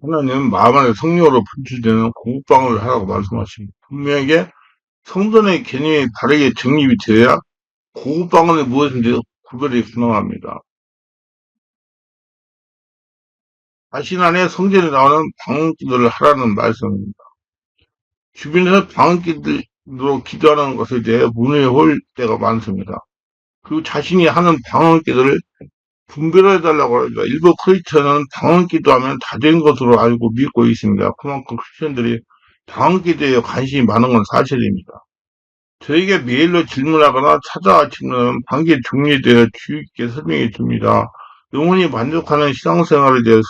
하나님은 마음 안에 성령으로 분출되는 공급방을 하라고 말씀하십니다. 분명하게 성전의 개념이 바르게 정립이 되어야 고급방언이 무엇인지 구별이 가능합니다. 자신 안에 성전에 나오는 방언기도를 하라는 말씀입니다. 주변에서 방언기도로 기도하는 것에 대해 문을 홀 때가 많습니다. 그리고 자신이 하는 방언기도를 분별해달라고 합니다. 일부 크리스천은 방언기도하면 다 된 것으로 알고 믿고 있습니다. 그만큼 크리스천들이 방언기도에 관심이 많은 건 사실입니다. 저에게 메일로 질문하거나 찾아와 질문하면 방귀 종류에 대해 주의 깊게 설명해 줍니다. 영혼이 만족하는 신앙생활에 대해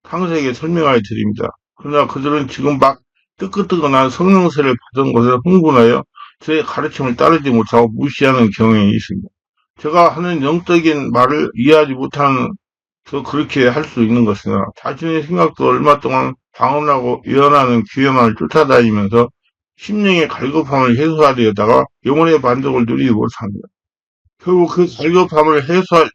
상세하게 설명하여 드립니다. 그러나 그들은 지금 막 뜨끈뜨끈한 성령세를 받은 것에 흥분하여 저의 가르침을 따르지 못하고 무시하는 경향이 있습니다. 제가 하는 영적인 말을 이해하지 못하는 그렇게 할 수 있는 것이나 자신의 생각도 얼마 동안 방언하고 예언하는 귀회만을 쫓아다니면서 심령의 갈급함을 해소하려다가 영혼의 만족을 누리지 못합니다. 결국 그 갈급함을 해소할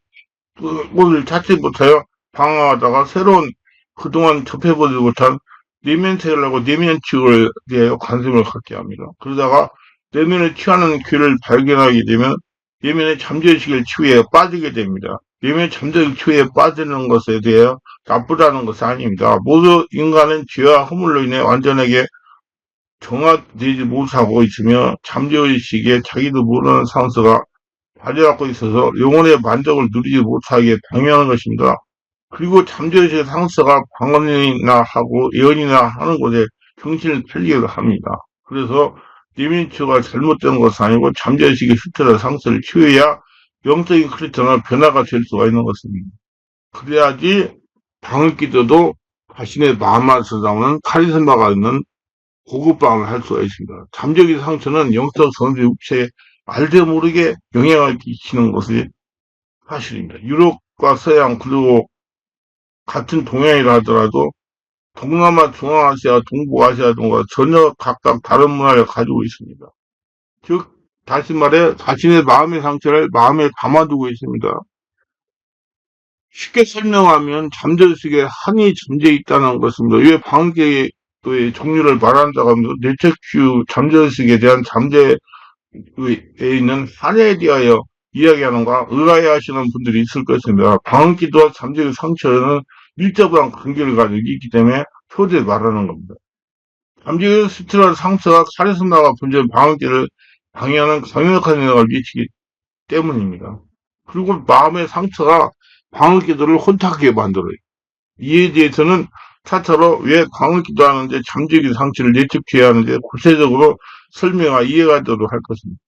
곳을 찾지 못하여 방황하다가 새로운 그동안 접해보지 못한 내면 세계라고 내면 치유에 대하여 관심을 갖게 합니다. 그러다가 내면을 치유하는 길을 발견하게 되면 내면의 잠재의식을 치유에 빠지게 됩니다. 내면 잠재의식 치유에 빠지는 것에 대해 나쁘다는 것은 아닙니다. 모두 인간은 죄와 허물로 인해 완전하게 정화되지 못하고 있으며 잠재의식에 자기도 모르는 상처가 발려갖고 있어서 영혼의 만족을 누리지 못하게 방해하는 것입니다. 그리고 잠재의식의 상처가 방언이나 하고 예언이나 하는 곳에 정신을 팔리기도 합니다. 그래서 내면치유가 잘못된 것은 아니고 잠재의식의 스트레스 상처를 치유해야 영적인 크리스천은 변화가 될 수가 있는 것입니다. 그래야지 방언기도도 자신의 마음 안에서 나오는 카리스마가 있는 고급방을 할 수가 있습니다. 잠재적인 상처는 영적 성질 육체에 알게 모르게 영향을 끼치는 것이 사실입니다. 유럽과 서양 그리고 같은 동양이라 하더라도 동남아, 중앙아시아, 동북아시아 등과 전혀 각각 다른 문화를 가지고 있습니다. 즉 다시 말해 자신의 마음의 상처를 마음에 담아두고 있습니다. 쉽게 설명하면 잠재의식에 한이 잠재 있다는 것입니다. 왜 방계의 종류를 말한다고 하면 뇌척추 잠재의식에 대한 잠재에 있는 한에 대하여 이야기하는가 의아해하시는 분들이 있을 것입니다. 방언기도와 잠재의 상처는 밀접한 관계를 가지고 있기 때문에 표제 말하는 겁니다. 잠재의 스트레스 상처가 카리스마가 분재한 방언기를 방해하는 강력한 영향을 미치기 때문입니다. 그리고 마음의 상처가 방언기도를 혼탁하게 만들어요. 이에 대해서는 차차로 왜 방언기도 하는데 잠재의 상처를 예측해야 하는데 구체적으로 설명과 이해가 되도록 할 것입니다.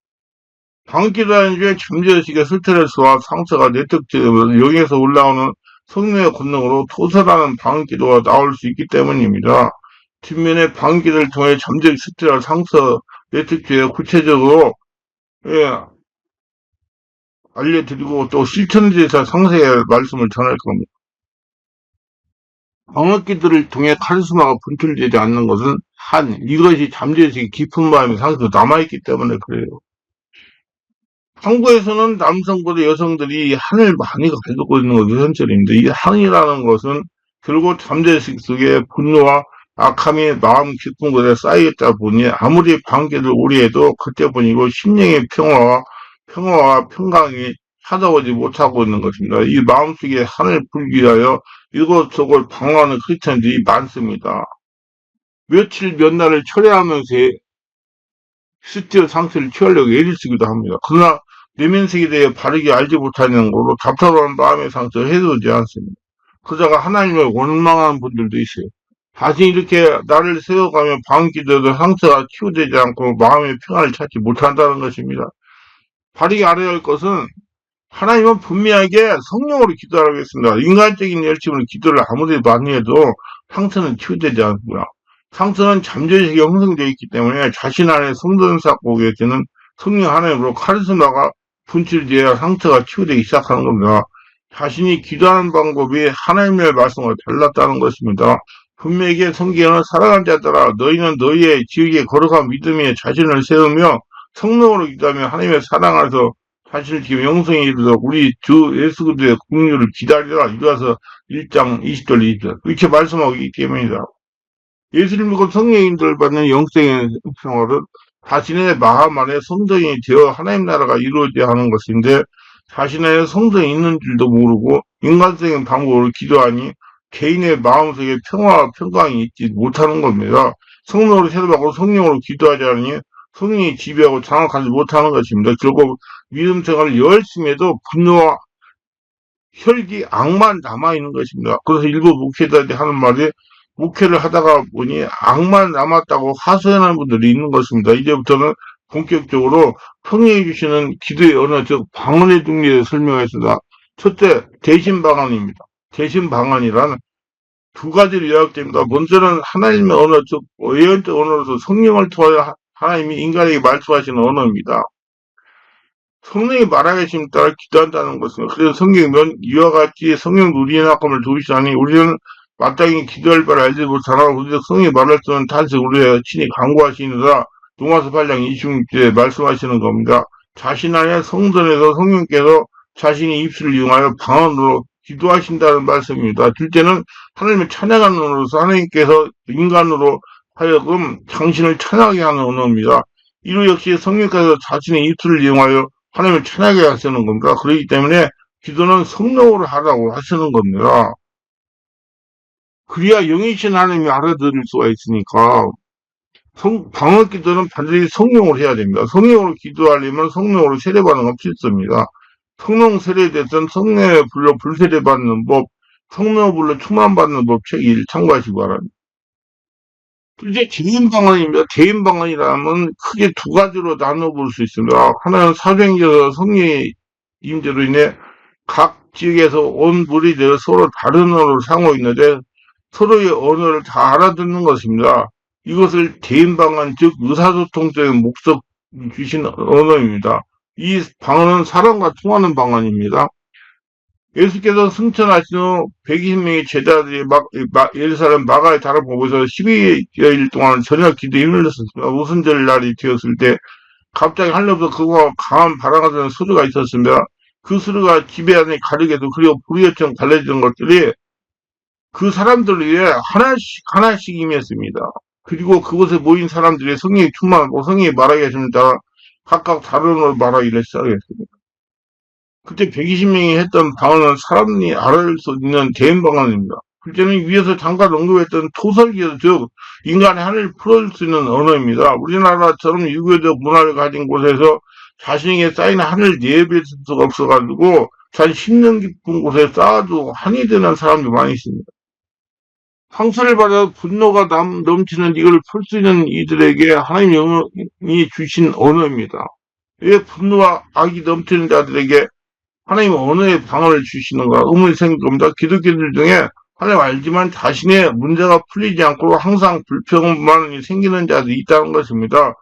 방언기도하는 중에 잠재의식의 스트레스와 상처가 내적되면서 영에서 올라오는 성령의 권능으로 토설하는 방언기도가 나올 수 있기 때문입니다. 뒷면에 방언기도를 통해 잠재의 스트레스와 상처 내적되어 구체적으로 알려드리고 또 실천에 대해서 상세히 말씀을 전할 겁니다. 방언기도를 통해 카리스마가 분출되지 않는 것은 이것이 잠재의식의 깊은 마음의 상태로 남아있기 때문에 그래요. 한국에서는 남성보다 여성들이 한을 많이 가지고 있는 것이 현실입니다. 이 한이라는 것은 결국 잠재의식 속에 분노와 악함이 마음 깊은 곳에 쌓여있다 보니 아무리 방귀를 오래 해도 그때뿐이고 심령의 평화와 평강이 찾아오지 못하고 있는 것입니다. 이 마음속에 한을 풀기 위하여 이곳저곳 방황하는 크리스천들이 많습니다. 며칠 몇 날을 철회하면서 스티어 상태를 취하려고 애를 쓰기도 합니다. 그러나 내면색에 대해 바르게 알지 못하는 걸로 답답한 마음의 상처를 해소되지 않습니다. 그러다가 하나님을 원망하는 분들도 있어요. 자신이 이렇게 나를 세워가며 방기도도 상처가 치유되지 않고 마음의 평안을 찾지 못한다는 것입니다. 바르게 알아야 할 것은 하나님은 분명하게 성령으로 기도하라고 했습니다. 인간적인 열심으로 기도를 아무리 많이 해도 상처는 치유되지 않습니다. 상처는 잠재의식이 형성되어 있기 때문에 자신 안에 성전 쌓고 계시는 성령 하나님으로 카리스마가 분출되어야 상처가 치유되기 시작하는 겁니다. 자신이 기도하는 방법이 하나님의 말씀과 달랐다는 것입니다. 분명히 성경은 사랑하는 자들아 너희는 너희의 지역에 거룩한 믿음에 자신을 세우며 성령으로 기도하며 하나님의 사랑 안에서 사실 지금 영성에 이르러 우리 주 예수 그리스도의 국류를 기다리라. 이어서 1장 20절 20절 이렇게 말씀하고 있기 때문이다. 예수를 믿고 성령인들 받는 영생의 생활은 자신의 마음 안에 성전이 되어 하나님 나라가 이루어져야 하는 것인데 자신의 성전이 있는 줄도 모르고 인간적인 방법으로 기도하니 개인의 마음속에 평화와 평강이 있지 못하는 겁니다. 성령으로 세례받고 성령으로 기도하지 않으니 성령이 지배하고 장악하지 못하는 것입니다. 결국 믿음 생활을 열심히 해도 분노와 혈기, 악만 남아있는 것입니다. 그래서 일부 목회자들이 하는 말이 목회를 하다가 보니 악만 남았다고 하소연하는 분들이 있는 것입니다. 이제부터는 본격적으로 성령이 주시는 기도의 언어, 즉 방언의 중리에 설명했습니다. 첫째, 대신 방언입니다. 대신 방언이란 두 가지로 요약됩니다. 먼저는 하나님의 언어, 즉 예언적 언어로서 성령을 통하여 하나님이 인간에게 말씀하시는 언어입니다. 성령이 말하게 하심에 따라 기도한다는 것은 그래서 성경이면 이와 같이 성령 누리의 낙함을 도우시다니 우리는 마땅히 기도할 바를 알지 못하나 우리가 성령이 말할 때는 단지 우리의 친히 간구하시느라 로마서 8장 26절에 말씀하시는 겁니다. 자신 안에 성전에서 성령께서 자신의 입술을 이용하여 방언으로 기도하신다는 말씀입니다. 둘째는 하나님을 찬양하는 언어로서 하나님께서 인간으로 하여금 당신을 찬양하게 하는 언어입니다. 이로 역시 성령께서 자신의 입술을 이용하여 하나님을 찬양하게 하시는 겁니다. 그렇기 때문에 기도는 성령으로 하라고 하시는 겁니다. 그래야 영이신 하나님이 알아들을 수가 있으니까 방언 기도는 반드시 성령으로 해야 됩니다. 성령으로 기도하려면 성령으로 세례받는 건 필수입니다. 성령 세례됐든 성령의 불로 불세례받는 법, 성령 불로 충만받는 법 책 1 참고하시기 바랍니다. 이제 개인 방언입니다. 개인 방언이라면 크게 두 가지로 나눠볼 수 있습니다. 하나는 사도행전에서 성령의 임재로 인해 각 지역에서 온 무리들 서로 다른 언어를 상호 있는데 서로의 언어를 다 알아듣는 것입니다. 이것을 개인 방언, 즉 의사소통적인 목적 주신 언어입니다. 이 방언은 사람과 통하는 방언입니다. 예수께서 승천하신 후 120명의 제자들이 예루살렘 마가의 달을 보고서 12여일 동안 저녁 기도에 힘을 냈습니다. 오순절 날이 되었을 때 갑자기 하늘로부터 그와 강한 바람과 같은 소리가 있었습니다. 그 소리가 지배 안에 가르게도 그리고 불의처럼 갈라지는 것들이 그 사람들을 위해 하나씩 임했습니다. 그리고 그곳에 모인 사람들이 성령이 충만하고 성령이 말하게 하심에 따라 각각 다른 언어로 말하기를 시작했습니다. 그때 120명이 했던 방언은 사람이 알아들 수 있는 개인 방언입니다. 둘째는 위에서 잠깐 언급했던 토설기도 즉 인간의 하늘을 풀어줄 수 있는 언어입니다. 우리나라처럼 유교적 문화를 가진 곳에서 자신에게 쌓인 하늘 예배할 수가 없어가지고 자신 심령 깊은 곳에 쌓아도 한이 되는 사람도 많이 있습니다. 상처를 받아 분노가 넘치는 이걸 풀 수 있는 이들에게 하나님 영이 주신 언어입니다. 왜 분노와 악이 넘치는 자들에게 하나님 언어의 방언을 주시는가 의문이 생길 겁니다. 기독교들 중에 하나님 알지만 자신의 문제가 풀리지 않고 항상 불평만이 생기는 자들이 있다는 것입니다.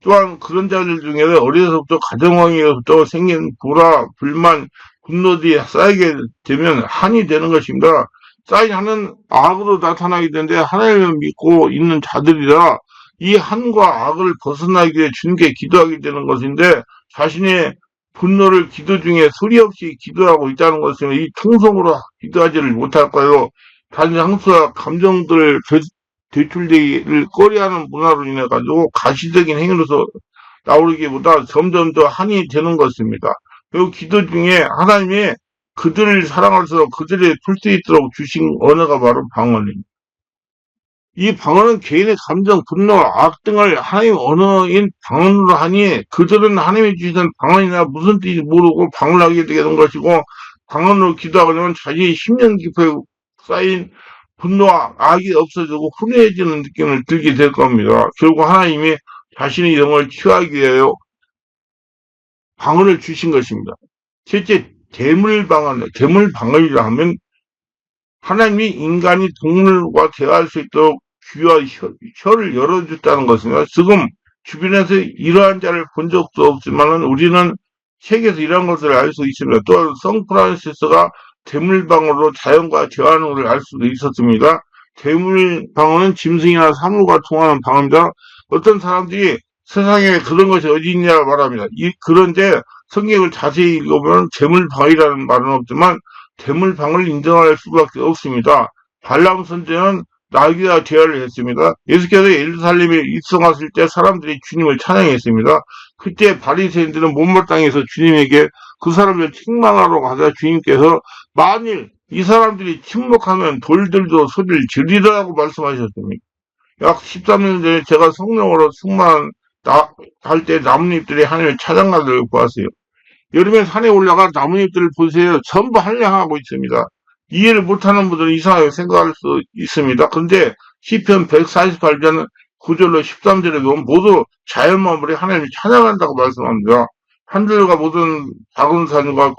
또한 그런 자들 중에 어려서부터 가정환경에서부터 생긴 불화, 불만, 분노들이 쌓이게 되면 한이 되는 것입니다. 쌓인 한은 악으로 나타나게 되는데 하나님을 믿고 있는 자들이라 이 한과 악을 벗어나기 위해 주님께 기도하게 되는 것인데 자신의 분노를 기도 중에 소리 없이 기도하고 있다는 것은 이 통성으로 기도하지를 못할까요? 단지 항수와 감정들을 대출되기를 꺼려하는 문화로 인해 가지고 가시적인 행위로서 나오기보다 점점 더 한이 되는 것입니다. 그리고 기도 중에 하나님이 그들을 사랑하셔서 그들이 풀 수 있도록 주신 언어가 바로 방언입니다. 이 방언은 개인의 감정, 분노, 악 등을 하나님 언어인 방언으로 하니 그들은 하나님이 주시는 방언이나 무슨 뜻인지 모르고 방언하게 되는 것이고 방언으로 기도하게 되면 자신이 10년 깊이 쌓인 분노와 악이 없어지고 훈훈해지는 느낌을 들게 될 겁니다. 결국 하나님이 자신의 영을 취하기 위하여 방언을 주신 것입니다. 셋째, 대물방언이라 하면 하나님이 인간이 동물과 대화할 수 있도록 귀와 혀를 열어줬다는 것입니다. 지금 주변에서 이러한 자를 본 적도 없지만 우리는 책에서 이러한 것을 알 수 있습니다. 또한 성프란시스가 대물방언으로 자연과 대화하는 것을 알 수도 있었습니다. 대물방언은 짐승이나 사물과 통하는 방언입니다. 어떤 사람들이 세상에 그런 것이 어디 있냐 말합니다. 그런데 성경을 자세히 읽어보면 재물방이라는 말은 없지만 재물방을 인정할 수밖에 없습니다. 발람 선지자는 나귀와 대화를 했습니다. 예수께서 예루살렘에 입성하실 때 사람들이 주님을 찬양했습니다. 그때 바리새인들은 못마땅해서 주님에게 그 사람을 책망하러 가자 주님께서 만일 이 사람들이 침묵하면 돌들도 소리를 지르리라고 말씀하셨습니다. 약 13년 전에 제가 성령으로 충만할 때 나뭇잎들이 하늘을 찬양하는 걸 보았어요. 여름에 산에 올라가 나뭇잎들을 보세요. 전부 한량하고 있습니다. 이해를 못하는 분들은 이상하게 생각할 수 있습니다. 그런데 시편 148편 9절로 13절에 보면 모두 자연만물이 하나님을 찬양한다고 말씀합니다. 하늘과 모든 작은 산과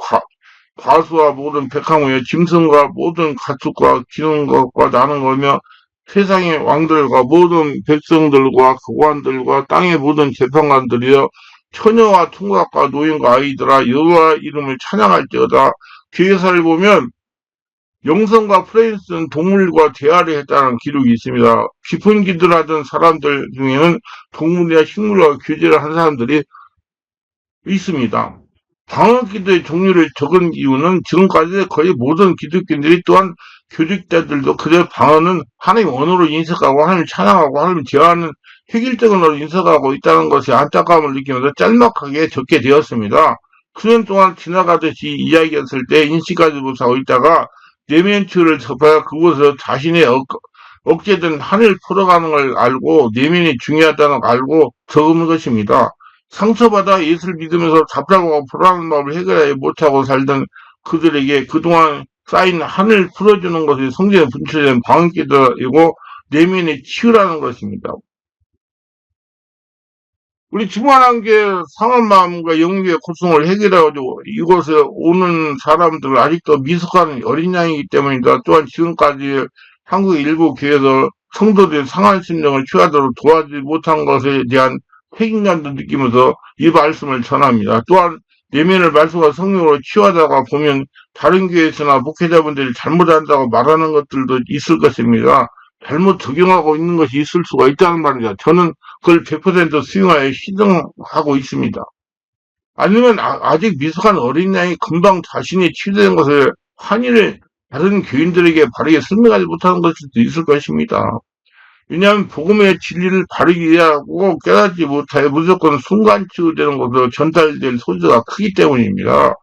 과수와 모든 백항우에 짐승과 모든 가축과 기는 것과 나는 거며 세상의 왕들과 모든 백성들과 고관들과 땅의 모든 재판관들이여 처녀와 총각과 노인과 아이들아 여호와 이름을 찬양할지어다. 기회사를 보면 영성과 프레인스는 동물과 대화를 했다는 기록이 있습니다. 깊은 기도를 하던 사람들 중에는 동물이나 식물과 교제를 한 사람들이 있습니다. 방언 기도의 종류를 적은 이유는 지금까지 거의 모든 기독교인들이 또한 교직자들도 그저 방언은 하나님 언어로 인식하고 하나님 찬양하고 하나님 대화하는 획일적인 언어로 인식하고 있다는 것에 안타까움을 느끼면서 짤막하게 적게 되었습니다. 9년 동안 지나가듯이 이야기했을 때 인식하지 못하고 있다가 내면추를 접하여 그곳에서 자신의 억제된 한을 풀어가는 걸 알고 내면이 중요하다는 걸 알고 적은 것입니다. 상처받아 예수를 믿으면서 답답하고 불안한 마음을 해결하지 못하고 살던 그들에게 그동안 쌓인 한을 풀어주는 것이 성경에 분출된 방언기도이고 내면의 치유라는 것입니다. 우리 주만한 게 상한 마음과 영육의 고통을 해결해가지고 이곳에 오는 사람들은 아직도 미숙한 어린 양이기 때문이다. 또한 지금까지 한국의 일부 교회에서 성도들의 상한 심령을 취하도록 도와주지 못한 것에 대한 책임감도 느끼면서 이 말씀을 전합니다. 또한 내면을 말씀과 성령으로 치유하다가 보면 다른 교회에서나 목회자분들이 잘못한다고 말하는 것들도 있을 것입니다. 잘못 적용하고 있는 것이 있을 수가 있다는 말입니다. 저는 그걸 100% 수용하여 시정하고 있습니다. 아니면 아직 미숙한 어린 양이 금방 자신이 치유된 것을 환희를 다른 교인들에게 바르게 설명하지 못하는 것일 수도 있을 것입니다. 왜냐하면 복음의 진리를 바르게 이해하고 깨닫지 못하여 무조건 순간 치유되는 것으로 전달될 소지가 크기 때문입니다.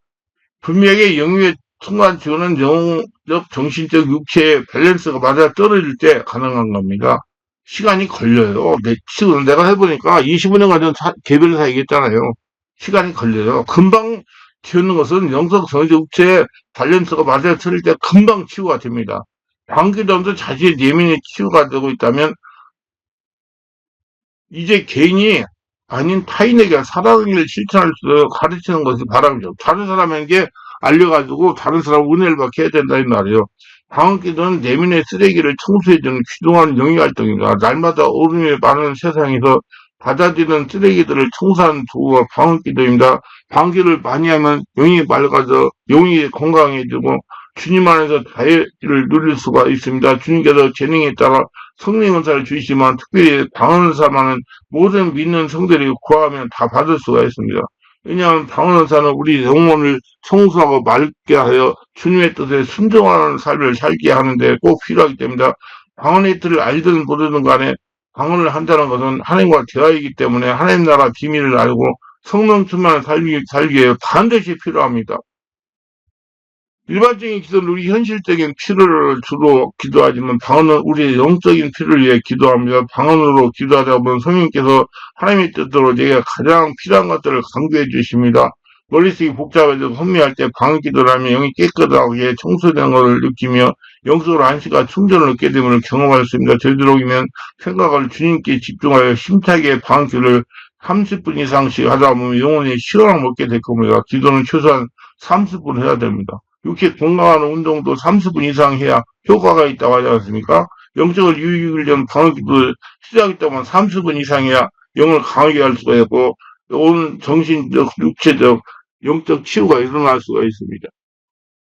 분명히 영유의 순간 치유는 영적, 정신적, 육체의 밸런스가 맞아 떨어질 때 가능한 겁니다. 시간이 걸려요. 지금 내가 해보니까 25년간 전 개별 사역했잖아요. 시간이 걸려요. 금방 치우는 것은 영적, 정신적, 육체의 밸런스가 맞아 떨어질 때 금방 치유가 됩니다. 방기도도 자신의 내면이 치유가 되고 있다면 이제 개인이 아닌 타인에게 사랑을 실천할 수 가르치는 것이 바람이죠. 다른 사람에게 알려가지고 다른 사람 은혜를 받게 해야 된다 이 말이에요. 방언기도는 내면의 쓰레기를 청소해주는 귀중한 영위활동입니다. 날마다 어른이 많은 세상에서 받아들이는 쓰레기들을 청소하는 도구가 방언기도입니다. 방귀를 많이 하면 영이 맑아져 영이 건강해지고 주님 안에서 자유를 누릴 수가 있습니다. 주님께서 재능에 따라 성령 은사를 주시지만 특별히 방언은사만은 모든 믿는 성들이 구하면 다 받을 수가 있습니다. 왜냐하면 방언은사는 우리 영혼을 청소하고 맑게 하여 주님의 뜻에 순종하는 삶을 살게 하는데 꼭 필요하기 때문에 방언의 뜻을 알든 모르든 간에 방언을 한다는 것은 하나님과 대화이기 때문에 하나님 나라 비밀을 알고 성령 충만한 살기에 반드시 필요합니다. 일반적인 기도는 우리 현실적인 필요를 주로 기도하지만 방언은 우리의 영적인 필요를 위해 기도합니다. 방언으로 기도하다 보면 성령께서 하나님의 뜻대로 내게 가장 필요한 것들을 강조해 주십니다. 머릿속이 복잡해서 혼미할 때 방언 기도를 하면 영이 깨끗하게 청소되는 것을 느끼며 영적으로 안식과 충전을 얻게 됨을 경험할 수 있습니다. 되도록이면 생각을 주님께 집중하여 심차게 방언 기도를 30분 이상씩 하다 보면 영혼이 시원하게 먹게 될 겁니다. 기도는 최소한 30분 해야 됩니다. 육체 건강한 운동도 30분 이상 해야 효과가 있다고 하지 않습니까? 영적을 유익을 위한 방언기도 시작했다면 30분 이상 해야 영을 강하게 할 수가 있고 온 정신적, 육체적, 영적 치유가 일어날 수가 있습니다.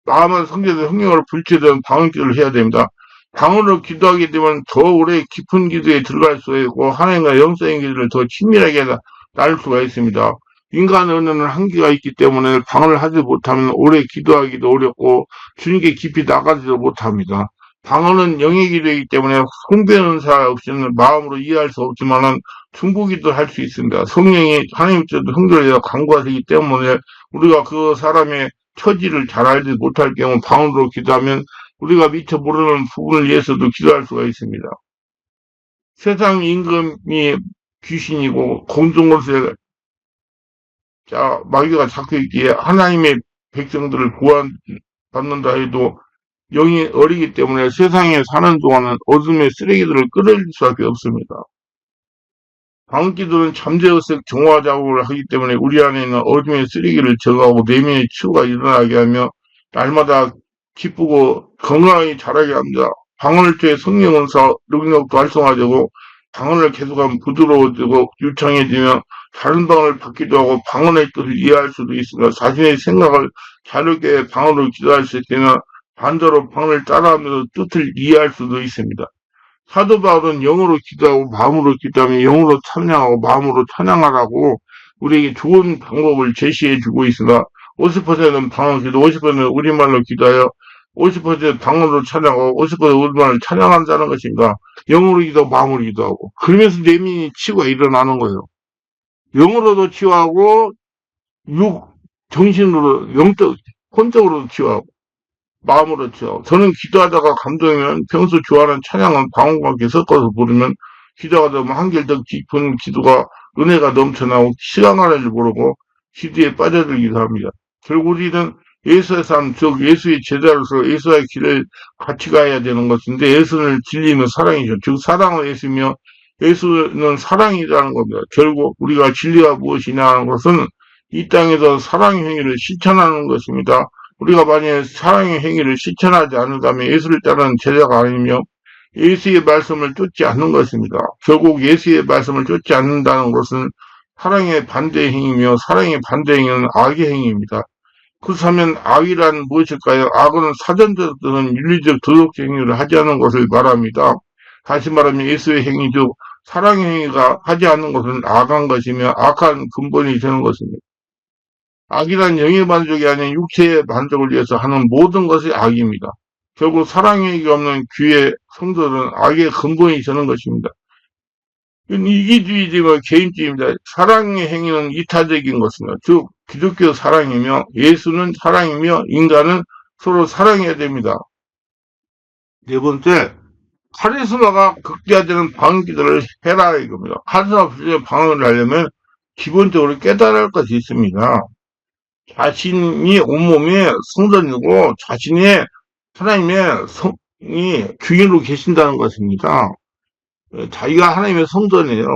다만 성경의 성령으로 불체된 방언기도를 해야 됩니다. 방언으로 기도하게 되면 더 오래 깊은 기도에 들어갈 수가 있고 하나님과 영적인 기도를 더 친밀하게 나눌 수가 있습니다. 인간 언어는 한계가 있기 때문에 방언을 하지 못하면 오래 기도하기도 어렵고 주님께 깊이 나가지도 못합니다. 방언은 영역이 되기 때문에 송변은 사 없이는 마음으로 이해할 수 없지만은 중보기도 할 수 있습니다. 성령이 하나님 뜻을 흥결하여 간구하시기 때문에 우리가 그 사람의 처지를 잘 알지 못할 경우 방언으로 기도하면 우리가 미처 모르는 부분을 위해서도 기도할 수가 있습니다. 세상 임금이 귀신이고 공중곳에 마귀가 잡혀 있기에 하나님의 백성들을 구원받는다 해도 영이 어리기 때문에 세상에 사는 동안은 어둠의 쓰레기들을 끌어올릴 수밖에 없습니다. 방귀들은 잠재의식 정화 작업을 하기 때문에 우리 안에 있는 어둠의 쓰레기를 제거하고 내면의 치유가 일어나게 하며 날마다 기쁘고 건강하게 자라게 합니다. 방언을 통해 성령 은사 능력도 활성화되고 방언을 계속하면 부드러워지고 유창해지며 다른 방언을 받기도 하고 방언의 뜻을 이해할 수도 있습니다. 자신의 생각을 자유롭게 방언으로 기도할 수 있으면 반대로 방언을 따라하면서 뜻을 이해할 수도 있습니다. 사도 바울은 영으로 기도하고 마음으로 기도하며 영으로 찬양하고 마음으로 찬양하라고 우리에게 좋은 방법을 제시해 주고 있으나 50%는 방언 기도, 50%는 우리말로 기도하여 50% 방언으로 찬양하고 50% 우리말로 찬양한다는 것인가? 영으로 기도하고 마음으로 기도하고 그러면서 내면이 치유가 일어나는 거예요. 영으로도 치유하고 정신으로 영적 혼적으로도 치유하고 마음으로 치유하고 저는 기도하다가 감동이면 평소 좋아하는 찬양은 방언과 함께 섞어서 부르면 기도하다 보면 한결 더 깊은 기도가 은혜가 넘쳐나고 시간 가는 줄 모르고 기도에 빠져들기도 합니다. 결국 우리는 예수의 삶, 즉 예수의 제자로서 예수의 길을 같이 가야 되는 것인데 예수를 진리면 사랑이죠. 즉 사랑은 예수며 예수는 사랑이라는 겁니다. 결국 우리가 진리가 무엇이냐 하는 것은 이 땅에서 사랑의 행위를 실천하는 것입니다. 우리가 만약에 사랑의 행위를 실천하지 않는다면 예수를 따르는 제자가 아니며 예수의 말씀을 쫓지 않는 것입니다. 결국 예수의 말씀을 쫓지 않는다는 것은 사랑의 반대 행위며 사랑의 반대 행위는 악의 행위입니다. 그렇다면 악이란 무엇일까요? 악은 사전적으로는 윤리적 도덕적 행위를 하지 않는 것을 말합니다. 다시 말하면 예수의 행위 중 사랑의 행위가 하지 않는 것은 악한 것이며 악한 근본이 되는 것입니다. 악이란 영의 만족이 아닌 육체의 만족을 위해서 하는 모든 것이 악입니다. 결국 사랑의 행위가 없는 교회 성도들은 악의 근본이 되는 것입니다. 이기주의적이고 개인주의입니다. 사랑의 행위는 이타적인 것입니다. 즉 기독교 사랑이며 예수는 사랑이며 인간은 서로 사랑해야 됩니다. 네 번째, 카리스마가 극대화되는 방언기도를 해라 이겁니다. 카리스마 부족의 방언을 하려면 기본적으로 깨달을 것이 있습니다. 자신이 온몸에 성전이고 자신이 하나님의 성이 주인으로 계신다는 것입니다. 자기가 하나님의 성전이에요.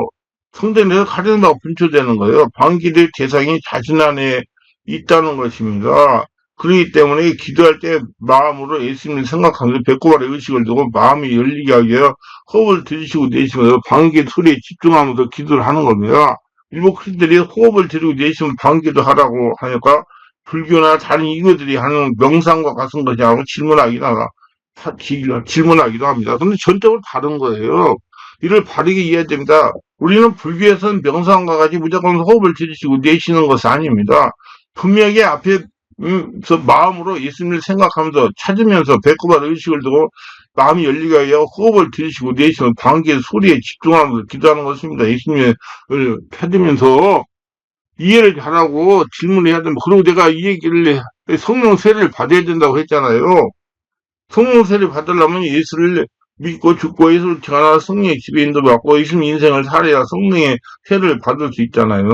성전에서 카리스마가 분출되는 거예요. 방언기도의 대상이 자신 안에 있다는 것입니다. 그렇기 때문에 기도할 때 마음으로 예수님을 생각하면서 배꼽 아래 의식을 두고 마음이 열리게 하게 호흡을 들이쉬고 내쉬면서 방언기도 소리에 집중하면서 기도를 하는 겁니다. 일부 크리스천들이 호흡을 들이고 내쉬면 방언기도 하라고 하니까 불교나 다른 이교들이 하는 명상과 같은 것이라고 질문하기도 합니다. 근데 전적으로 다른 거예요. 이를 바르게 이해해야 됩니다. 우리는 불교에서는 명상과 같이 무조건 호흡을 들이쉬고 내쉬는 것이 아닙니다. 분명히 앞에 마음으로 예수님을 생각하면서 찾으면서 배꼽 아래 의식을 두고 마음이 열리게 하여 호흡을 들이쉬고 내쉬는 방귀의 소리에 집중하면서 기도하는 것입니다. 예수님을 찾으면서 이해를 잘하고 질문을 해야 됩니다. 그리고 내가 이 얘기를 성령 세례를 받아야 된다고 했잖아요. 성령 세례를 받으려면 예수를 믿고 죽고 예수를 전하라 성령의 지배 인도받고 예수님 인생을 살아야 성령의 세례를 받을 수 있잖아요.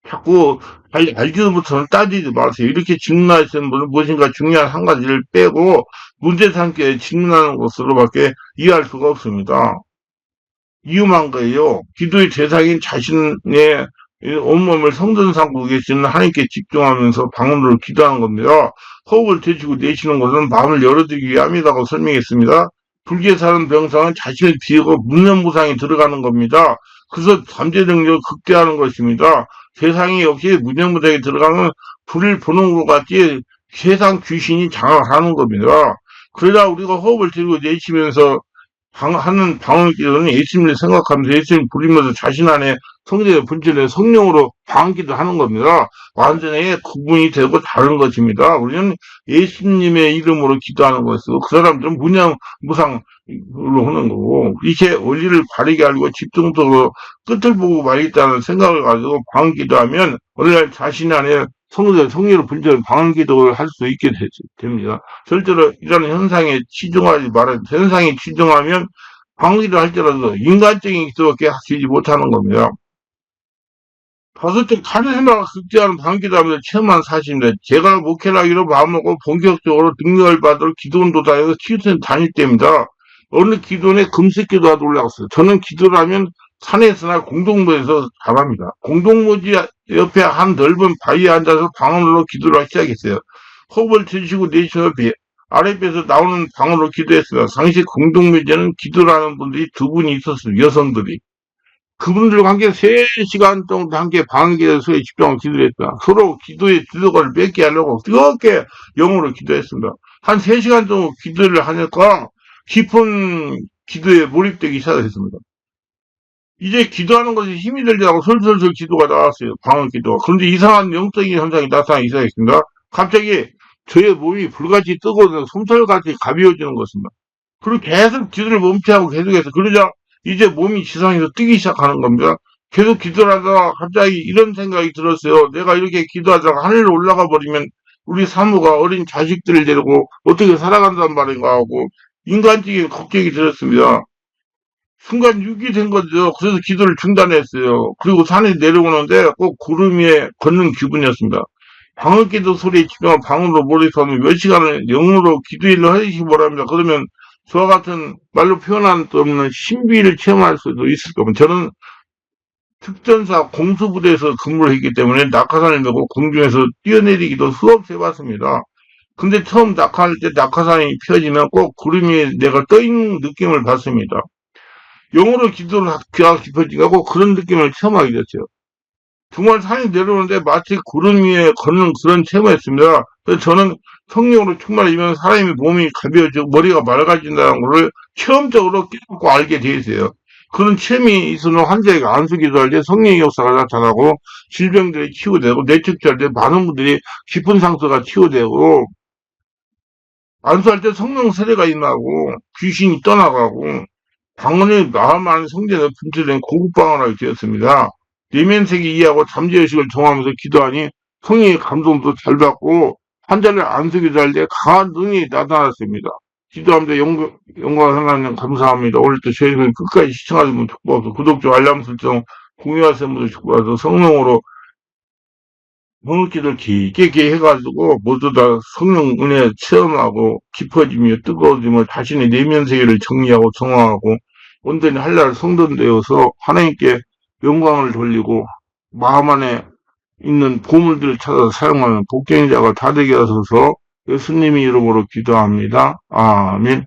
자꾸 알지도 못하면 따지지 마세요. 이렇게 질문하시는 분은 무엇인가 중요한 한 가지를 빼고 문제 삼게 질문하는 것으로밖에 이해할 수가 없습니다. 이유만 거예요. 기도의 대상인 자신의 온몸을 성전 삼고 계시는 하나님께 집중하면서 방언으로 기도하는 겁니다. 호흡을 되시고 내쉬는 것은 마음을 열어두기 위함이라고 설명했습니다. 불교에 사는 병상은 자신을 비우고 문념무상에 들어가는 겁니다. 그래서 잠재 능력을 극대화하는 것입니다. 세상이 없이 문념무상에 들어가면 불을 보는 것 같이 세상 귀신이 장악하는 겁니다. 그러다 우리가 호흡을 들이고 내쉬면서 하는 방언 기도는 예수님을 생각하면서 예수님 부리면서 자신 안에 성전의 본질은 성령으로 방기도 하는 겁니다. 완전히 구분이 되고 다른 것입니다. 우리는 예수님의 이름으로 기도하는 것이고 그 사람들은 무상으로 하는 거고 이렇게 원리를 바르게 알고 집중적으로 끝을 보고 말겠다는 생각을 가지고 방기도하면 오늘날 자신 안에 성령으로 분별한 방기도를 할 수 있게 됩니다. 절대로 이런 현상에 치중하지 말아야 돼. 현상에 치중하면 방기도 할지라도 인간적인 기도밖에 하지 못하는 겁니다. 다섯째, 카리스마가 극대화하는 방기도하면서 체험한 사실인데, 제가 목회를 하기로 마음먹고 본격적으로 능력을 받으러 기도원도다에서 치유센터 다닐 때입니다. 어느 기도원에 금식기도가 올라갔어요. 저는 기도를 하면 산에서나 공동모에서 잘합니다. 공동모지 옆에 한 넓은 바위에 앉아서 방언으로 기도를 하기 시작했어요. 호흡을 들이쉬고 내쉬어 아랫배에서 나오는 방언으로 기도했어요. 당시 공동묘지에는 기도를 하는 분들이 두 분이 있었어요. 여성들이. 그분들과 함께 3시간 정도 함께 방기도에 집중하고 기도를 했다. 서로 기도의 주도권을 뺏게 하려고 뜨겁게 영어로 기도했습니다. 한 3시간 정도 기도를 하니까 깊은 기도에 몰입되기 시작했습니다. 이제 기도하는 것이 힘이 들더라고 솔솔솔 기도가 나왔어요. 방언 기도가. 그런데 이상한 영적인 현상이 나타나기 시작했습니다. 갑자기 저의 몸이 불같이 뜨고 솜털같이 가벼워지는 것입니다. 그리고 계속 기도를 멈춰하고 계속해서 그러자 이제 몸이 지상에서 뜨기 시작하는 겁니다. 계속 기도를 하다가 갑자기 이런 생각이 들었어요. 내가 이렇게 기도하다가 하늘로 올라가 버리면 우리 사모가 어린 자식들을 데리고 어떻게 살아간단 말인가 하고 인간적인 걱정이 들었습니다. 순간 유기된 거죠. 그래서 기도를 중단했어요. 그리고 산에 내려오는데 꼭 구름 위에 걷는 기분이었습니다. 방언기도 소리에 집중하고 방언으로 몰입하면 몇 시간을 영으로 기도일을 하시기 바랍니다. 그러면 저와 같은 말로 표현할 수 없는 신비를 체험할 수도 있을 겁니다. 저는 특전사 공수부대에서 근무를 했기 때문에 낙하산을 메고 공중에서 뛰어내리기도 수없이 해봤습니다. 근데 처음 낙하할 때 낙하산이 펴지면 꼭 구름 위에 내가 떠있는 느낌을 받습니다. 영어로 기도를 귀가 깊어지고 꼭 그런 느낌을 체험하게 됐어요. 정말 산이 내려오는데 마치 구름 위에 걷는 그런 체험을 했습니다. 그래서 저는 성령으로 충만해지면 사람의 몸이 가벼워지고 머리가 맑아진다는 것을 체험적으로 깨닫고 알게 돼 있어요. 그런 체험이 있으면 환자에게 안수기도할 때 성령의 역사가 나타나고 질병들이 치유되고 뇌축제할 때 많은 분들이 깊은 상처가 치유되고 안수할 때 성령 세례가 임하고 귀신이 떠나가고 방언의 마음 안에 성전에 분출된 고급 방언하게 되었습니다. 내면세계 이해하고 잠재의식을 정하면서 기도하니 성령의 감동도 잘 받고 환자를 안수기도 할 때 강한 능력이 나타났습니다. 기도하면서 영광 하나님 감사합니다. 오늘도 저희는 끝까지 시청하시는 분 축복하고 구독과 알람 설정 공유하시는 분들 축복하고 성령으로 번호키를 길게 해가지고 모두 다 성령 은혜 체험하고 깊어지며 뜨거워지며 자신의 내면 세계를 정리하고 정화하고 온전히 한날 성전되어서 하나님께 영광을 돌리고 마음 안에 있는 보물들을 찾아서 사용하는 복종자가 다 되게 하소서 예수님의 이름으로 기도합니다. 아멘.